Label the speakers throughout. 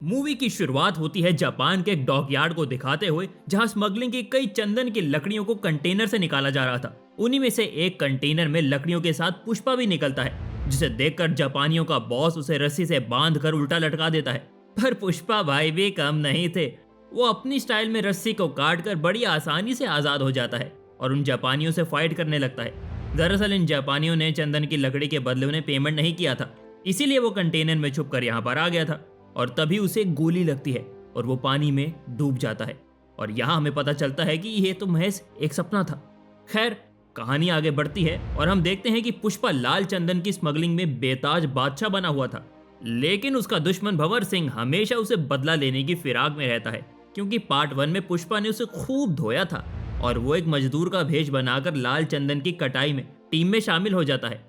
Speaker 1: Movie की शुरुआत होती है जापान के एक डॉकयार्ड को दिखाते हुए, जहां स्मगलिंग की कई चंदन की लकड़ियों को कंटेनर से निकाला जा रहा था। उन्हीं में से एक कंटेनर में लकड़ियों के साथ पुष्पा भी निकलता है, जिसे देखकर जापानियों का बॉस उसे रस्सी से बांधकर उल्टा लटका देता है। पर पुष्पा भाई भी कम नहीं थे। वो अपनी स्टाइल में रस्सी को काटकर बड़ी आसानी से आजाद हो जाता है और उन जापानियों से फाइट करने लगता है। दरअसल इन जापानियों ने चंदन की लकड़ी के बदले उन्हें पेमेंट नहीं किया था, इसीलिए वो कंटेनर में छुपकर यहाँ पर आ गया था। और तभी उसे गोली लगती है और वो पानी में डूब जाता है। और यहाँ हमें पता चलता है कि ये तो महज एक सपना था। खैर, कहानी आगे बढ़ती है और हम देखते हैं कि पुष्पा लाल चंदन की स्मगलिंग में बेताज बादशाह बना हुआ था, लेकिन उसका दुश्मन भंवर सिंह हमेशा उसे बदला लेने की फिराक में रहता है, क्योंकि पार्ट 1 में पुष्पा ने उसे खूब धोया था और वो एक मजदूर का भेष बनाकर लाल चंदन की कटाई में टीम में शामिल हो जाता है।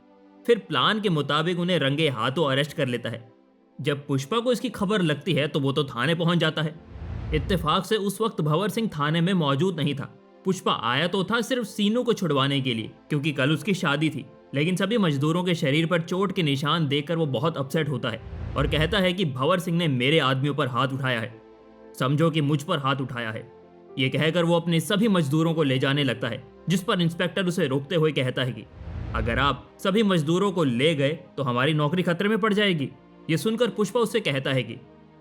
Speaker 1: फिर प्लान के मुताबिक उन्हें रंगे हाथों अरेस्ट कर लेता है। जब पुष्पा को इसकी खबर लगती है तो वो तो थाने पहुंच जाता है। इत्तेफाक से उस वक्त भंवर सिंह थाने में मौजूद नहीं था। पुष्पा आया तो था सिर्फ सीनू को छुड़वाने के लिए, क्योंकि कल उसकी शादी थी। लेकिन सभी मजदूरों के शरीर पर चोट के निशान देखकर वो बहुत अपसेट होता है और कहता है कि भंवर सिंह ने मेरे आदमियों पर हाथ उठाया है, समझो कि मुझ पर हाथ उठाया है। ये कहकर वो अपने सभी मजदूरों को ले जाने लगता है, जिस पर इंस्पेक्टर उसे रोकते हुए कहता है कि अगर आप सभी मजदूरों को ले गए तो हमारी नौकरी खतरे में पड़ जाएगी। ये सुनकर पुष्पा उससे कहता है कि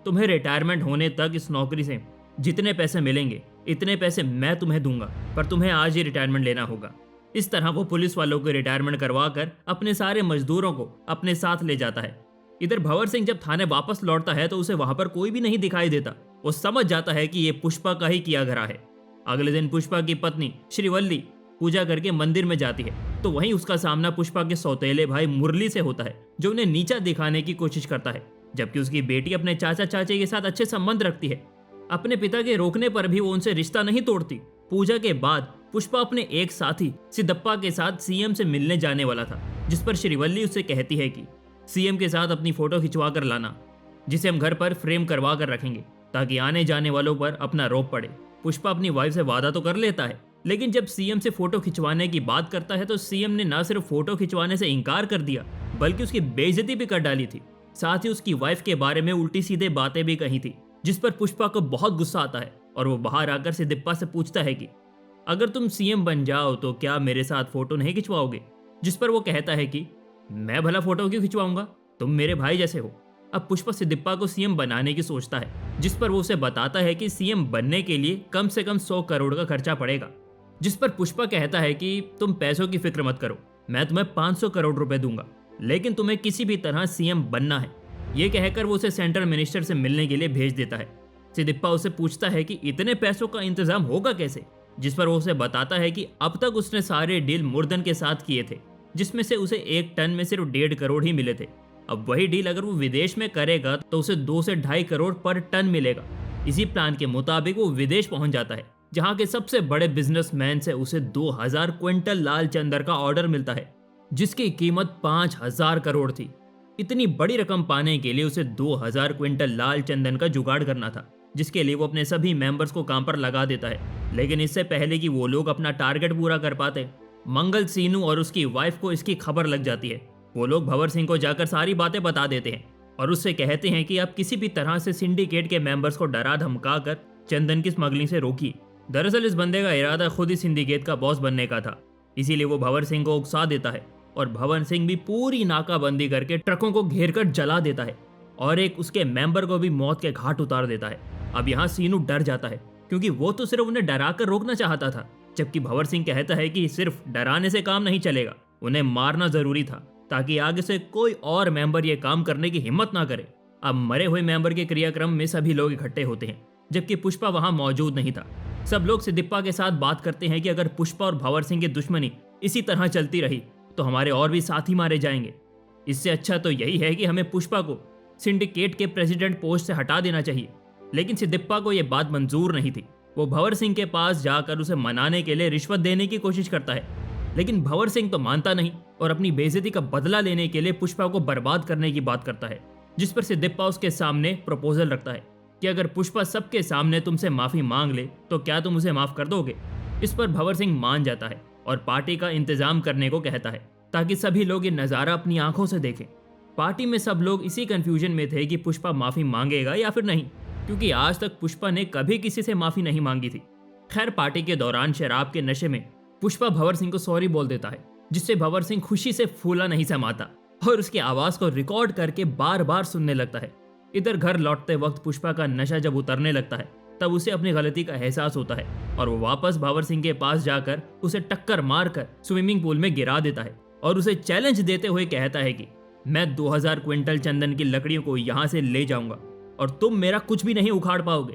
Speaker 1: तुम्हें रिटायरमेंट होने तक इस नौकरी से जितने पैसे मिलेंगे इतने पैसे मैं तुम्हें दूंगा, पर तुम्हें आज ही रिटायरमेंट लेना होगा। इस तरह वो पुलिस वालों को रिटायरमेंट करवा कर अपने सारे मजदूरों को अपने साथ ले जाता है। इधर भंवर सिंह जब थाने वापस लौटता है तो उसे वहां पर कोई भी नहीं दिखाई देता। वो समझ जाता है कि ये पुष्पा का ही किया घरा है। अगले दिन पुष्पा की पत्नी श्रीवल्ली पूजा करके मंदिर में जाती है, तो वहीं उसका सामना पुष्पा के सौतेले भाई मुरली से होता है, जो उन्हें नीचा दिखाने की कोशिश करता है, जबकि उसकी बेटी अपने चाचा चाचे के साथ अच्छे संबंध रखती है। अपने पिता के रोकने पर भी वो उनसे रिश्ता नहीं तोड़ती। पूजा के बाद पुष्पा अपने एक साथी सिद्धप्पा के साथ सीएम से मिलने जाने वाला था, जिस पर श्रीवल्ली उससे कहती है कि सीएम के साथ अपनी फोटो खिंचवा कर लाना, जिसे हम घर पर फ्रेम करवा कर रखेंगे ताकि आने जाने वालों पर अपना रौब पड़े। पुष्पा अपनी वाइफ से वादा तो कर लेता है, लेकिन जब सीएम से फोटो खिंचवाने की बात करता है तो सीएम ने न सिर्फ फोटो खिंचवाने से इनकार कर दिया, बल्कि उसकी बेइज्जती भी कर डाली थी। साथ ही उसकी वाइफ के बारे में उल्टी सीधे बातें भी कही थी, जिस पर पुष्पा को बहुत गुस्सा आता है और वो बाहर आकर सिद्धप्पा से पूछता है कि अगर तुम सीएम बन जाओ तो क्या मेरे साथ फोटो नहीं खिंचवाओगे? जिस पर वो कहता है कि मैं भला फोटो क्यों खिंचवाऊंगा, तुम मेरे भाई जैसे हो। अब पुष्पा सिद्धप्पा को सीएम बनाने की सोचता है, जिस पर वो उसे बताता है कि सीएम बनने के लिए कम से कम 100 करोड़ का खर्चा पड़ेगा। जिस पर पुष्पा कहता है कि तुम पैसों की फिक्र मत करो, मैं तुम्हें 500 करोड़ रुपए दूंगा, लेकिन तुम्हें किसी भी तरह सीएम बनना है। ये कहकर वो उसे सेंट्रल मिनिस्टर से मिलने के लिए भेज देता है। सिद्धप्पा उसे पूछता है कि इतने पैसों का इंतजाम होगा कैसे? जिस पर वो उसे बताता है कि अब तक उसने सारे डील मुर्दन के साथ किए थे, जिसमें से उसे 1 टन में सिर्फ 1.5 करोड़ ही मिले थे। अब वही डील अगर वो विदेश में करेगा तो उसे 2 से 2.5 करोड़ पर टन मिलेगा। इसी प्लान के मुताबिक वो विदेश पहुंच जाता है, जहां के सबसे बड़े बिजनेसमैन से उसे 2000 क्विंटल लाल चंदन का ऑर्डर मिलता है, जिसकी कीमत 5000 करोड़ थी। इतनी बड़ी रकम पाने के लिए उसे 2000 क्विंटल लाल चंदन का जुगाड़ करना था, जिसके लिए वो अपने सभी मेंबर्स को काम पर लगा देता है। लेकिन इससे पहले कि वो लोग अपना टारगेट पूरा कर पाते, मंगल सीनू और उसकी वाइफ को इसकी खबर लग जाती है। वो लोग भंवर सिंह को जाकर सारी बातें बता देते हैं और उससे कहते हैं कि आप किसी भी तरह से सिंडिकेट के मेंबर्स को डरा धमका कर चंदन की स्मगलिंग से रोकिए। दरअसल इस बंदे का इरादा खुद ही सिंडिकेट का बॉस बनने का था, इसीलिए वो भंवर सिंह को उकसा देता है और भंवर सिंह भी पूरी नाकाबंदी करके ट्रकों को घेर कर जला देता है और एक उसके मेंबर को भी मौत के घाट उतार देता है। अब यहाँ सीनू डर जाता है, क्योंकि वो तो सिर्फ उन्हें डरा कर रोकना चाहता था, जबकि भंवर सिंह कहता है कि सिर्फ डराने से काम नहीं चलेगा, उन्हें मारना जरूरी था ताकि आगे से कोई और मेंबर ये काम करने की हिम्मत ना करे। अब मरे हुए मेंबर के क्रियाक्रम में सभी लोग इकट्ठे होते हैं, जबकि पुष्पा वहां मौजूद नहीं था। सब लोग सिद्धप्पा के साथ बात करते हैं कि अगर पुष्पा और भंवर सिंह की दुश्मनी इसी तरह चलती रही तो हमारे और भी साथी मारे जाएंगे। इससे अच्छा तो यही है कि हमें पुष्पा को सिंडिकेट के प्रेसिडेंट पोस्ट से हटा देना चाहिए। लेकिन सिद्धप्पा को यह बात मंजूर नहीं थी। वो भंवर सिंह के पास जाकर उसे मनाने के लिए रिश्वत देने की कोशिश करता है, लेकिन भंवर सिंह तो मानता नहीं और अपनी बेइज्जती का बदला लेने के लिए पुष्पा को बर्बाद करने की बात करता है। जिस पर सिद्धप्पा उसके सामने प्रपोजल रखता है कि अगर पुष्पा सबके सामने तुमसे माफी मांग ले तो क्या तुम उसे माफ कर दोगे? इस पर भंवर सिंह मान जाता है और पार्टी का इंतजाम करने को कहता है, ताकि सभी लोग ये नज़ारा अपनी आंखों से देखें। पार्टी में सब लोग इसी कंफ्यूजन में थे कि पुष्पा माफी मांगेगा या फिर नहीं, क्योंकि आज तक पुष्पा ने कभी किसी से माफी नहीं मांगी थी। खैर, पार्टी के दौरान शराब के नशे में पुष्पा भंवर सिंह को सॉरी बोल देता है, जिससे भंवर सिंह खुशी से फूला नहीं समाता और उसकी आवाज को रिकॉर्ड करके बार बार सुनने लगता है। इधर घर लौटते वक्त पुष्पा का नशा जब उतरने लगता है तब उसे अपनी गलती का एहसास होता है और वो वापस भंवर सिंह के पास जाकर उसे टक्कर मारकर स्विमिंग पूल में गिरा देता है और उसे चैलेंज देते हुए कहता है कि मैं 2000 क्विंटल चंदन की लकड़ियों को यहाँ से ले जाऊंगा और तुम मेरा कुछ भी नहीं उखाड़ पाओगे।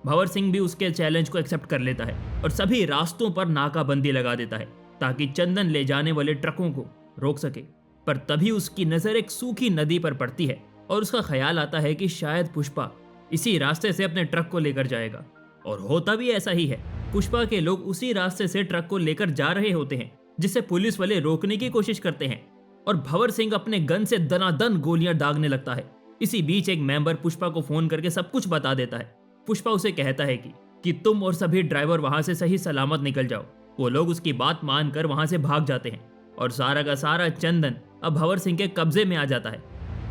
Speaker 1: भंवर सिंह भी उसके चैलेंज को एक्सेप्ट कर लेता है और सभी रास्तों पर नाकाबंदी लगा देता है ताकि चंदन ले जाने वाले ट्रकों को रोक सके। पर तभी उसकी नजर एक सूखी नदी पर पड़ती है और उसका ख्याल आता है कि शायद पुष्पा इसी रास्ते से अपने ट्रक को लेकर जाएगा। और होता भी ऐसा ही है। पुष्पा के लोग उसी रास्ते से ट्रक को लेकर जा रहे होते हैं, जिसे पुलिस वाले रोकने की कोशिश करते हैं और भंवर सिंह अपने गन से दनादन गोलियां दागने लगता है। इसी बीच एक मेंबर पुष्पा को फोन करके सब कुछ बता देता है। पुष्पा उसे कहता है कि तुम और सभी ड्राइवर वहां से सही सलामत निकल जाओ। वो लोग उसकी बात मानकर वहां से भाग जाते हैं और सारा का सारा चंदन अब भंवर सिंह के कब्जे में आ जाता है।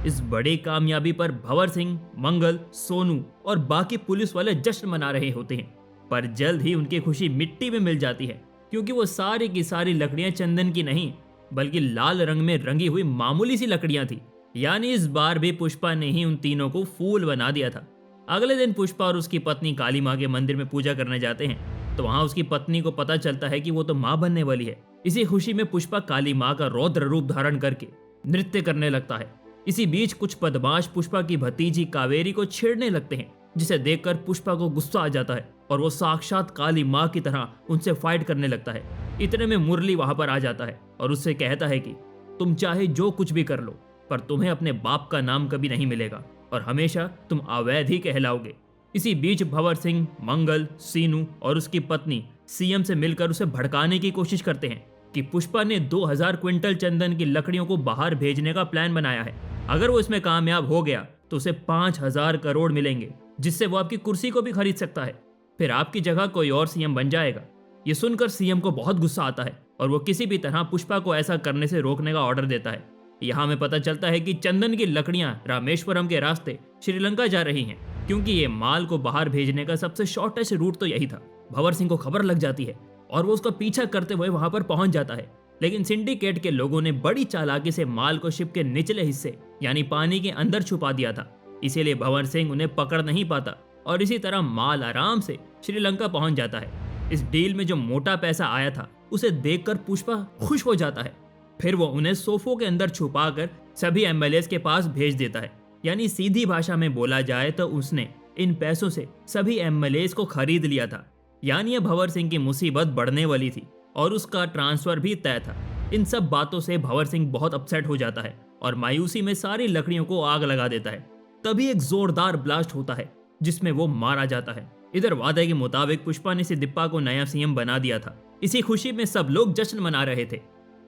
Speaker 1: इस बड़ी कामयाबी पर भंवर सिंह, मंगल, सोनू और बाकी पुलिस वाले जश्न मना रहे होते हैं, पर जल्द ही उनकी खुशी मिट्टी में मिल जाती है, क्योंकि वो सारी की सारी लकड़ियां चंदन की नहीं बल्कि लाल रंग में रंगी हुई मामूली सी लकड़ियां थी। यानी इस बार भी पुष्पा ने ही उन तीनों को फूल बना दिया था। अगले दिन पुष्पा और उसकी पत्नी काली माँ के मंदिर में पूजा करने जाते हैं, तो वहां उसकी पत्नी को पता चलता है कि वो तो माँ बनने वाली है। इसी खुशी में पुष्पा काली माँ का रौद्र रूप धारण करके नृत्य करने लगता है। इसी बीच कुछ बदमाश पुष्पा की भतीजी कावेरी को छेड़ने लगते हैं, जिसे देखकर पुष्पा को गुस्सा आ जाता है और वो साक्षात काली माँ की तरह उनसे फाइट करने लगता है। इतने में मुरली वहां पर आ जाता है और उससे कहता है कि तुम चाहे जो कुछ भी कर लो, पर तुम्हें अपने बाप का नाम कभी नहीं मिलेगा और हमेशा तुम अवैध ही कहलाओगे। इसी बीच भंवर सिंह, मंगल, सीनू और उसकी पत्नी सीएम से मिलकर उसे भड़काने की कोशिश करते हैं कि पुष्पा ने 2000 क्विंटल चंदन की लकड़ियों को बाहर भेजने का प्लान बनाया है। अगर वो इसमें कामयाब हो गया तो उसे 5000 करोड़ मिलेंगे, जिससे वो आपकी कुर्सी को भी खरीद सकता है। फिर आपकी जगह कोई और सीएम बन जाएगा। ये सुनकर सीएम को बहुत गुस्सा आता है और वो किसी भी तरह पुष्पा को ऐसा करने से रोकने का ऑर्डर देता है। यहाँ हमें पता चलता है कि चंदन की लकड़ियां रामेश्वरम के रास्ते श्रीलंका जा रही हैं, क्योंकि ये माल को बाहर भेजने का सबसे शॉर्टेस्ट रूट तो यही था। भंवर सिंह को खबर लग जाती है और वो उसका पीछा करते हुए वहां पर पहुंच जाता है, लेकिन सिंडिकेट के लोगों ने बड़ी चालाकी से माल को शिप के निचले हिस्से यानी पानी के अंदर छुपा दिया था। इसीलिए भंवर सिंह उन्हें पकड़ नहीं पाता और इसी तरह माल आराम से श्रीलंका पहुंच जाता है। इस डील में जो मोटा पैसा आया था उसे देखकर पुष्पा खुश हो जाता है। फिर वो उन्हें सोफों के अंदर छुपाकर सभी एमएलएस के पास भेज देता है। यानी सीधी भाषा में बोला जाए तो उसने इन पैसों से सभी एमएलएस को खरीद लिया था। यानी अब भंवर सिंह की मुसीबत बढ़ने वाली थी और उसका ट्रांसफर भी तय था। इन सब बातों से भंवर सिंह बहुत अपसेट हो जाता है और मायूसी में सारी लकड़ियों को आग लगा देता है। तभी एक जोरदार ब्लास्ट होता है जिसमें वो मारा जाता है। इधर वादे के मुताबिक पुष्पा ने सिद्दीपा को नया सीएम बना दिया था। इसी खुशी में सब लोग जश्न मना रहे थे,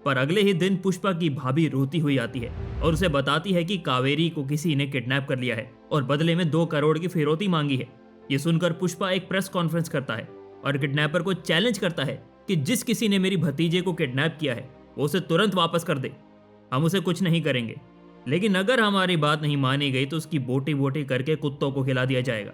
Speaker 1: पर अगले ही दिन पुष्पा की भाभी रोती हुई आती है और उसे बताती है कि कावेरी को किसी ने किडनैप कर लिया है और बदले में 2 करोड़ की फिरौती मांगी है। ये सुनकर पुष्पा एक प्रेस कॉन्फ्रेंस करता है और किडनैपर को चैलेंज करता है कि जिस किसी ने मेरी भतीजे को किडनैप किया है वो उसे तुरंत वापस कर दे। हम उसे कुछ नहीं करेंगे, लेकिन अगर हमारी बात नहीं मानी गई तो उसकी बोटी बोटी करके कुत्तों को खिला दिया जाएगा।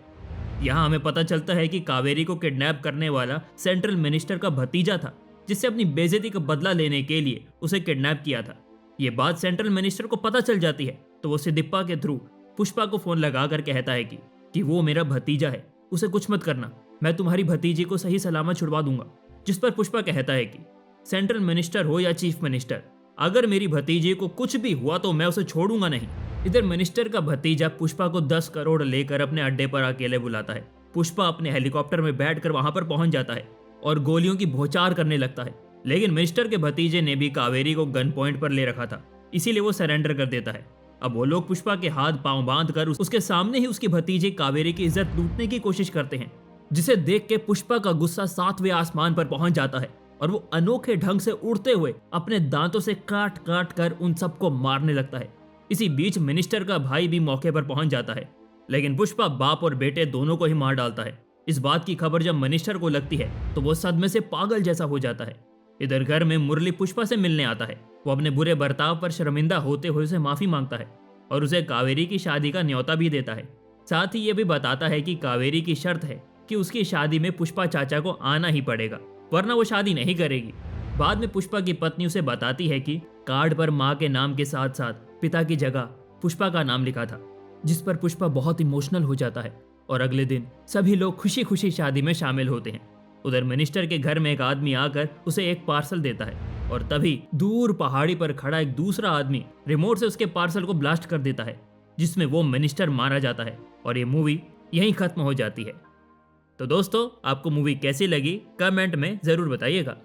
Speaker 1: यहाँ हमें पता चलता है कि कावेरी को किडनैप करने वाला सेंट्रल मिनिस्टर का भतीजा था, जिससे अपनी बेइज्जती का बदला लेने के लिए उसे किडनैप किया था। ये बात सेंट्रल मिनिस्टर को पता चल जाती है तो वो सिद्दीपा के थ्रू पुष्पा को फोन लगाकर कहता है कि वो मेरा भतीजा है, उसे कुछ मत करना, मैं तुम्हारी भतीजी को सही सलामत छुड़वा दूंगा। जिस पर पुष्पा कहता है कि सेंट्रल मिनिस्टर हो या चीफ मिनिस्टर, अगर मेरी भतीजी को कुछ भी हुआ तो मैं उसे छोड़ूंगा नहीं। इधर मिनिस्टर का भतीजा पुष्पा को 10 करोड़ लेकर अपने अड्डे पर अकेले बुलाता है। पुष्पा अपने हेलीकॉप्टर में बैठकर वहां पर पहुंच जाता है और गोलियों की बौछार करने लगता है, लेकिन मिनिस्टर के भतीजे ने भी कावेरी को गन पॉइंट पर ले रखा था, इसीलिए वो सरेंडर कर देता है। अब वो लोग पुष्पा के हाथ पांव बांध कर उसके सामने ही उसकी भतीजे कावेरी की इज्जत लूटने की कोशिश करते हैं, जिसे देख के पुष्पा का गुस्सा 7वें आसमान पर पहुंच जाता है और वो अनोखे ढंग से उड़ते हुए अपने दांतों से काट काट कर उन सबको मारने लगता है। इसी बीच मिनिस्टर का भाई भी मौके पर पहुंच जाता है, लेकिन पुष्पा बाप और बेटे दोनों को ही मार डालता है। इस बात की खबर जब मिनिस्टर को लगती है तो वो सदमे से पागल जैसा हो जाता है। इधर घर में मुरली पुष्पा से मिलने आता है। वो अपने बुरे बर्ताव पर शर्मिंदा होते हुए उसे माफी मांगता है और उसे कावेरी की शादी का न्योता भी देता है। साथ ही ये भी बताता है कि कावेरी की शर्त है कि उसकी शादी में पुष्पा चाचा को आना ही पड़ेगा, वरना वो शादी नहीं करेगी। बाद में पुष्पा की पत्नी उसे बताती है कि कार्ड पर माँ के नाम के साथ साथ पिता की जगह पुष्पा का नाम लिखा था, जिस पर पुष्पा बहुत इमोशनल हो जाता है और अगले दिन सभी लोग खुशी खुशी शादी में शामिल होते हैं। उधर मिनिस्टर के घर में एक आदमी आकर उसे एक पार्सल देता है और तभी दूर पहाड़ी पर खड़ा एक दूसरा आदमी रिमोट से उसके पार्सल को ब्लास्ट कर देता है, जिसमें वो मिनिस्टर मारा जाता है और ये मूवी यहीं खत्म हो जाती है। तो दोस्तों, आपको मूवी कैसी लगी कमेंट में जरूर बताइएगा।